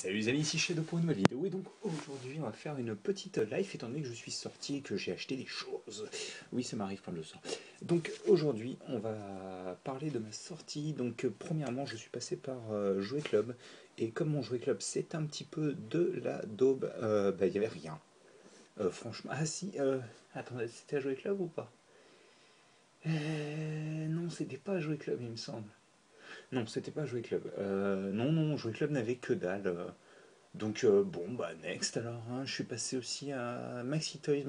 Salut les amis, ici Shadow pour une nouvelle vidéo. Et donc aujourd'hui on va faire une petite live étant donné que je suis sorti et que j'ai acheté des choses. Oui, ça m'arrive plein de ça. Donc aujourd'hui on va parler de ma sortie. Donc premièrement je suis passé par Jouet Club. Et comme mon Jouet Club c'est un petit peu de la daube, il n'y avait rien. Franchement, ah si, attendez, c'était à Jouet Club ou pas? Non, c'était pas à Jouet Club il me semble. Non, c'était pas Jouet Club. Non, Jouet Club n'avait que dalle. Donc bon bah next alors, hein. Je suis passé aussi à Maxi Toys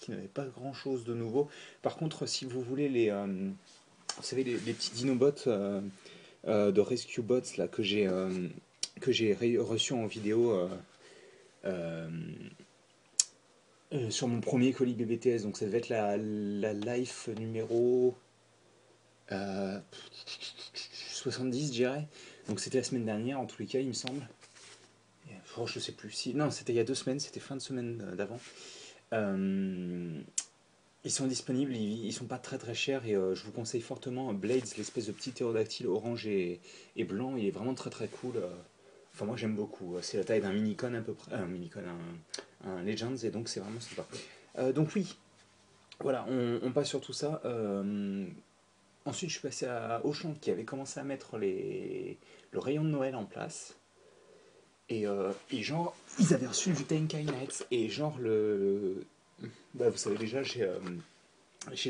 qui n'avait pas grand chose de nouveau. Par contre si vous voulez vous savez les petits Dinobots de Rescue Bots là que j'ai reçu en vidéo euh, sur mon premier colis BBTS, donc ça devait être la life numéro euh, 70 je dirais. Donc c'était la semaine dernière en tous les cas il me semble. Oh, je sais plus si. Non, c'était il y a 2 semaines, c'était fin de semaine d'avant. Euh, Ils sont disponibles, ils sont pas très très chers et je vous conseille fortement Blades, l'espèce de petit ptérodactyle orange et blanc. Il est vraiment très très cool. Enfin, moi j'aime beaucoup. C'est la taille d'un minicon à peu près. Un minicon, un Legends, et donc c'est vraiment sympa. Donc, oui, voilà, on passe sur tout ça. Ensuite, je suis passé à Auchan qui avait commencé à mettre le rayon de Noël en place. Et genre, ils avaient reçu du Tenkai Nights. Et genre, bah, vous savez déjà, j'ai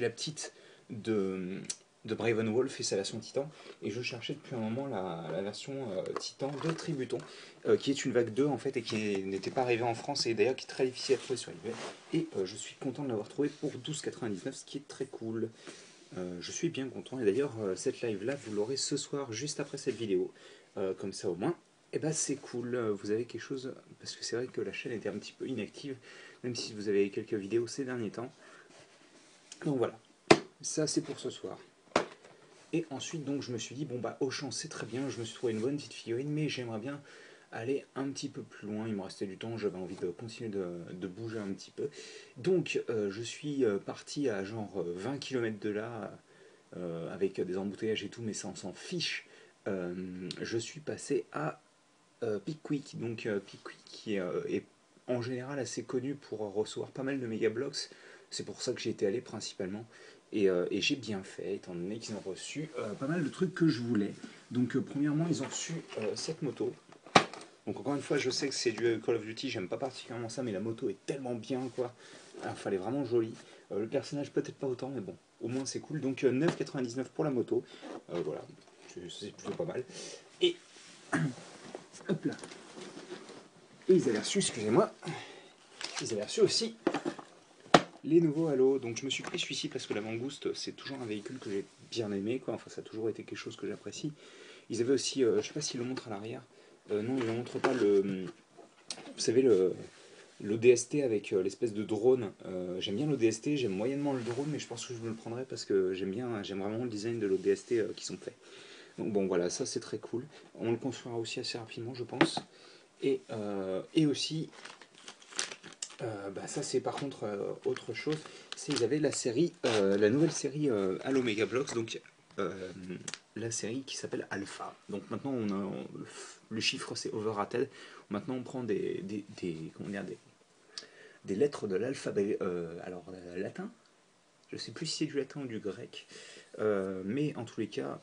la petite de Bravenwolf et sa version Titan. Et je cherchais depuis un moment la version Titan de Tributon, qui est une vague 2 en fait, et qui n'était pas arrivée en France, et d'ailleurs qui est très difficile à trouver sur eBay. Et je suis content de l'avoir trouvé pour 12,99, ce qui est très cool. Je suis bien content, et d'ailleurs cette live là vous l'aurez ce soir juste après cette vidéo, comme ça au moins et bah c'est cool, vous avez quelque chose, parce que c'est vrai que la chaîne était un petit peu inactive, même si vous avez quelques vidéos ces derniers temps. Donc voilà, ça c'est pour ce soir. Et ensuite donc je me suis dit bon bah Auchan c'est très bien, je me suis trouvé une bonne petite figurine, mais j'aimerais bien aller un petit peu plus loin, il me restait du temps, j'avais envie de continuer de bouger un petit peu. Donc je suis parti à genre 20 km de là, avec des embouteillages et tout, mais ça on s'en fiche. Je suis passé à Pickwick, donc Pickwick qui est en général assez connu pour recevoir pas mal de méga blocks. C'est pour ça que j'ai été allé principalement. Et j'ai bien fait, étant donné qu'ils ont reçu pas mal de trucs que je voulais. Donc premièrement, ils ont reçu cette moto. Donc encore une fois, je sais que c'est du Call of Duty, j'aime pas particulièrement ça, mais la moto est tellement bien, quoi. Enfin, elle est vraiment jolie. Le personnage peut-être pas autant, mais bon, au moins c'est cool. Donc 9,99 pour la moto. Voilà, c'est plutôt pas mal. Et hop là. Et ils avaient reçu, excusez-moi, ils avaient reçu aussi les nouveaux Halo. Donc je me suis pris celui-ci parce que la Mangouste, c'est toujours un véhicule que j'ai bien aimé, quoi. Enfin, ça a toujours été quelque chose que j'apprécie. Ils avaient aussi, je sais pas s'ils le montrent à l'arrière. Non, ils ne montrent pas vous savez, l'ODST avec l'espèce de drone. J'aime bien l'ODST, j'aime moyennement le drone, mais je pense que je me le prendrai parce que j'aime vraiment le design de l'ODST qui sont faits. Donc bon, voilà, ça c'est très cool. On le construira aussi assez rapidement, je pense. Et aussi, bah ça c'est par contre autre chose, c'est ils avaient la nouvelle série Halo Mega Bloks, donc la série qui s'appelle Alpha. Donc maintenant le chiffre c'est overrated. Maintenant on prend comment dire, des lettres de l'alphabet, alors latin, je sais plus si c'est du latin ou du grec, mais en tous les cas,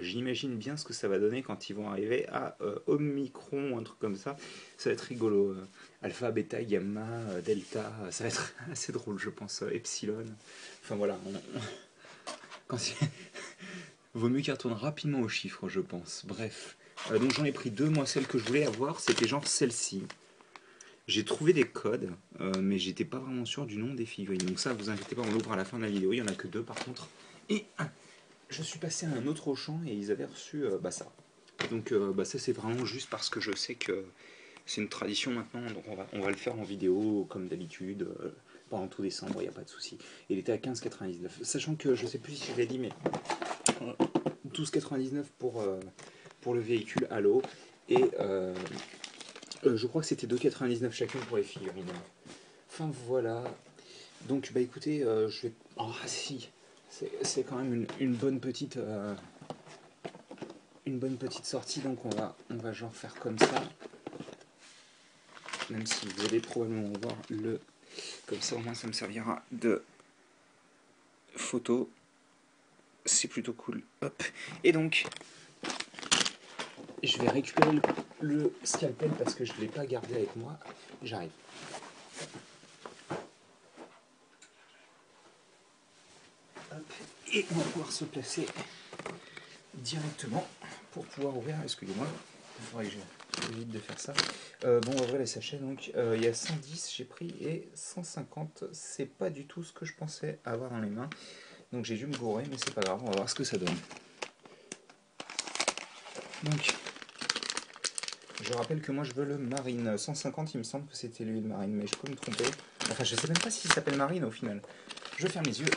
j'imagine bien ce que ça va donner quand ils vont arriver à Omicron ou un truc comme ça. Ça va être rigolo. Alpha, bêta, gamma, delta, ça va être assez drôle, je pense. Epsilon. Enfin voilà. Quand vaut mieux qu'ils retournent rapidement aux chiffres, je pense. Bref. Donc j'en ai pris deux. Moi, celle que je voulais avoir, c'était genre celle-ci. J'ai trouvé des codes, mais j'étais pas vraiment sûr du nom des figurines. Donc ça, vous inquiétez pas, on l'ouvre à la fin de la vidéo. Il y en a que deux par contre. Et je suis passé à un autre Auchan et ils avaient reçu bah ça. Donc bah ça c'est vraiment juste parce que je sais que c'est une tradition maintenant. Donc on va le faire en vidéo comme d'habitude pendant tout décembre, il n'y a pas de souci. Il était à 15,99. Sachant que je sais plus si je l'ai dit, mais 12,99 pour le véhicule Halo. Et je crois que c'était 2,99 chacune pour les figurines. Enfin voilà. Donc bah écoutez, je vais. Oh si, c'est quand même une bonne petite sortie. Donc on va genre faire comme ça. même si vous allez probablement voir le... Comme ça, au moins, ça me servira de photo. C'est plutôt cool. Hop. Et donc, je vais récupérer le scalpel parce que je ne l'ai pas gardé avec moi. J'arrive. Hop. Et on va pouvoir se placer directement pour pouvoir ouvrir. Excusez-moi, il faudrait que j'évite de faire ça. Bon, on va ouvrir les sachets. Donc, il y a 110, j'ai pris, et 150. C'est pas du tout ce que je pensais avoir dans les mains. Donc, j'ai dû me gourer, mais c'est pas grave. On va voir ce que ça donne. Donc, je rappelle que moi je veux le Marine 150, il me semble que c'était lui le Marine, mais je peux me tromper. Enfin, je sais même pas s'il s'appelle Marine au final. Je ferme les yeux.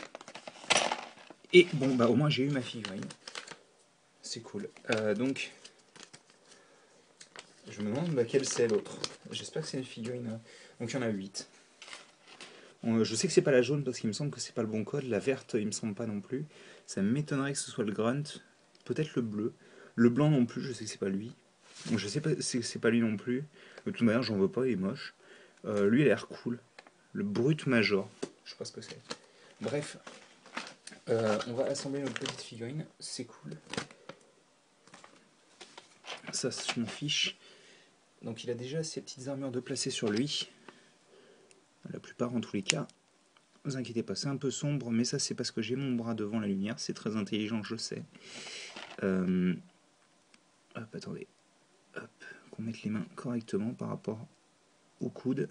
Et bon, bah au moins j'ai eu ma figurine. C'est cool. Donc, je me demande laquelle c'est l'autre. J'espère que c'est une figurine. Donc il y en a 8. Je sais que c'est pas la jaune parce qu'il me semble que c'est pas le bon code. La verte, il me semble pas non plus. Ça m'étonnerait que ce soit le grunt. Peut-être le bleu. Le blanc non plus, je sais que c'est pas lui. Donc je sais pas si c'est pas lui non plus. De toute manière, j'en veux pas, il est moche. Lui, il a l'air cool. Le Brut Major. Je sais pas ce que c'est. Bref, on va assembler notre petite figurine. C'est cool. Ça, je m'en fiche. Donc il a déjà ses petites armures de placer sur lui. La plupart en tous les cas. Ne vous inquiétez pas, c'est un peu sombre, mais ça c'est parce que j'ai mon bras devant la lumière. C'est très intelligent, je sais. Hop, attendez. Hop, qu'on mette les mains correctement par rapport au coude.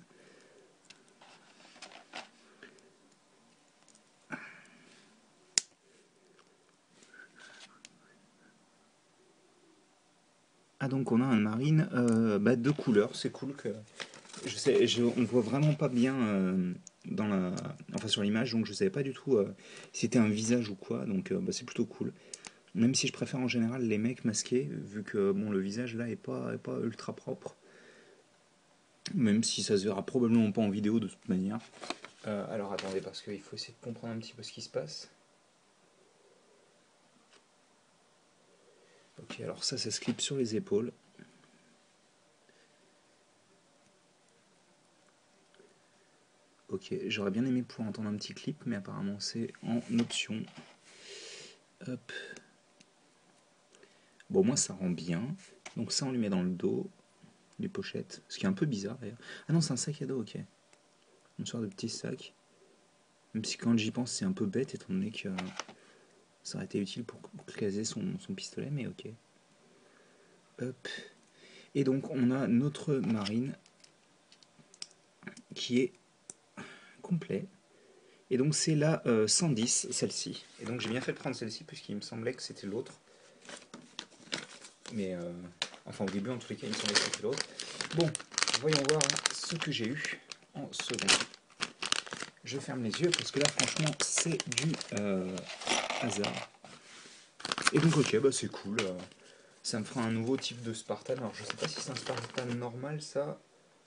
Ah, donc on a un marine de couleur, c'est cool que... Je sais, on voit vraiment pas bien sur l'image, donc je savais pas du tout si c'était un visage ou quoi, donc c'est plutôt cool. Même si je préfère en général les mecs masqués, vu que bon, le visage là est pas ultra propre. Même si ça se verra probablement pas en vidéo de toute manière. Alors attendez, parce qu'il faut essayer de comprendre un petit peu ce qui se passe. Ok, alors ça se clip sur les épaules. Ok, j'aurais bien aimé pouvoir entendre un petit clip, mais apparemment c'est en option. Hop. Bon, moi ça rend bien. Donc ça on lui met dans le dos, les pochettes. Ce qui est un peu bizarre d'ailleurs. Ah non, c'est un sac à dos, ok. Une sorte de petit sac. Même si quand j'y pense c'est un peu bête, étant donné que ça aurait été utile pour caser son pistolet, mais ok. Hop. Et donc on a notre marine qui est complet. Et donc c'est la 110, celle-ci. Et donc j'ai bien fait de prendre celle-ci puisqu'il me semblait que c'était l'autre. Mais enfin au début en tous les cas il me semblait que c'était l'autre. Bon, voyons voir ce que j'ai eu en second. Je ferme les yeux parce que là franchement c'est du hasard. Et donc ok, bah c'est cool. Ça me fera un nouveau type de Spartan. Alors je sais pas si c'est un Spartan normal ça.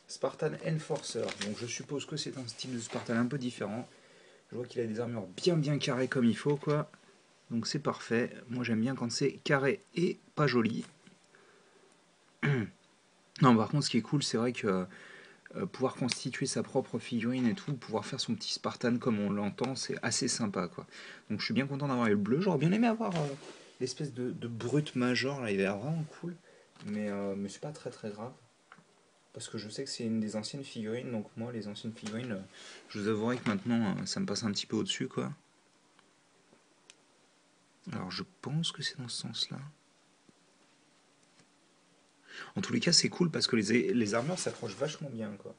Spartan Enforcer. Donc je suppose que c'est un type de Spartan un peu différent. Je vois qu'il a des armures bien carrées comme il faut quoi. Donc c'est parfait. Moi j'aime bien quand c'est carré et pas joli. Non, par contre, ce qui est cool, c'est vrai que pouvoir constituer sa propre figurine et tout, pouvoir faire son petit Spartan comme on l'entend, c'est assez sympa, quoi. Donc je suis bien content d'avoir eu le bleu. J'aurais bien aimé avoir l'espèce de brut major, là, il a l'air vraiment cool. Mais c'est pas très grave. Parce que je sais que c'est une des anciennes figurines, donc moi, les anciennes figurines, je vous avouerai que maintenant, ça me passe un petit peu au-dessus, quoi. Alors je pense que c'est dans ce sens-là. En tous les cas, c'est cool parce que les armures s'accrochent vachement bien, quoi.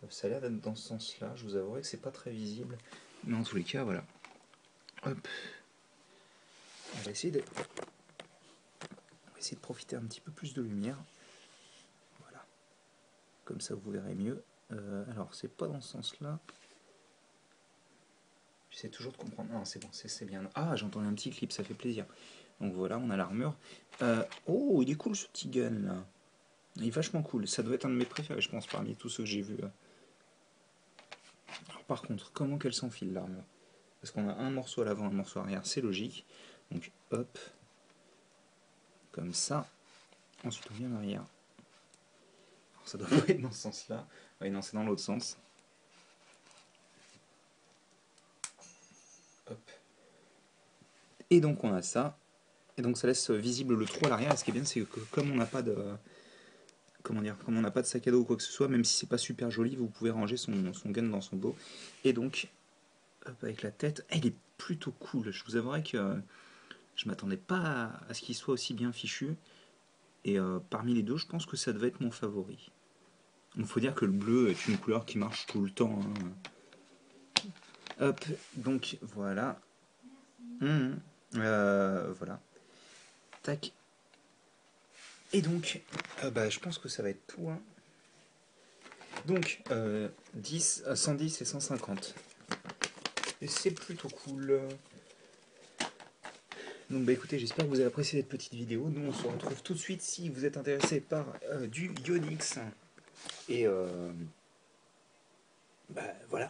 Ça a l'air d'être dans ce sens-là. Je vous avouerai que c'est pas très visible. Mais en tous les cas, voilà. Hop. On va essayer de profiter un petit peu plus de lumière. Voilà. Comme ça, vous verrez mieux. Alors, c'est pas dans ce sens-là. J'essaie toujours de comprendre. Non, c'est bon, c'est bien. Ah, j'entends un petit clip, ça fait plaisir. Donc voilà, on a l'armure. Oh, il est cool ce petit gun là. Il est vachement cool. Ça doit être un de mes préférés, je pense, parmi tous ceux que j'ai vus. Alors, par contre, comment qu'elle s'enfile l'armure? Parce qu'on a un morceau à l'avant, un morceau arrière, c'est logique. Donc hop, comme ça. Ensuite on vient en arrière. ça doit pas être dans ce sens-là. Oui, non, c'est dans l'autre sens. Hop. Et donc on a ça. Et donc ça laisse visible le trou à l'arrière. Et ce qui est bien, c'est que comme on n'a pas de... Comment dire, comme on n'a pas de sac à dos ou quoi que ce soit, même si c'est pas super joli, vous pouvez ranger son gun dans son dos. Et donc, hop, avec la tête, il est plutôt cool. Je vous avouerai que je m'attendais pas à ce qu'il soit aussi bien fichu. Et parmi les deux, je pense que ça devait être mon favori. Il faut dire que le bleu est une couleur qui marche tout le temps. Hein. Hop, donc voilà. Voilà. Tac. Et donc, je pense que ça va être tout. Hein. Donc, 110 et 150. Et c'est plutôt cool. Donc écoutez, j'espère que vous avez apprécié cette petite vidéo. Nous on se retrouve tout de suite si vous êtes intéressé par du Ionix. Et voilà.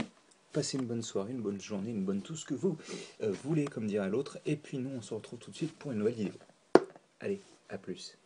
Passez une bonne soirée, une bonne journée, une bonne tout ce que vous voulez, comme dirait l'autre. Et puis nous on se retrouve tout de suite pour une nouvelle vidéo. Allez, à plus.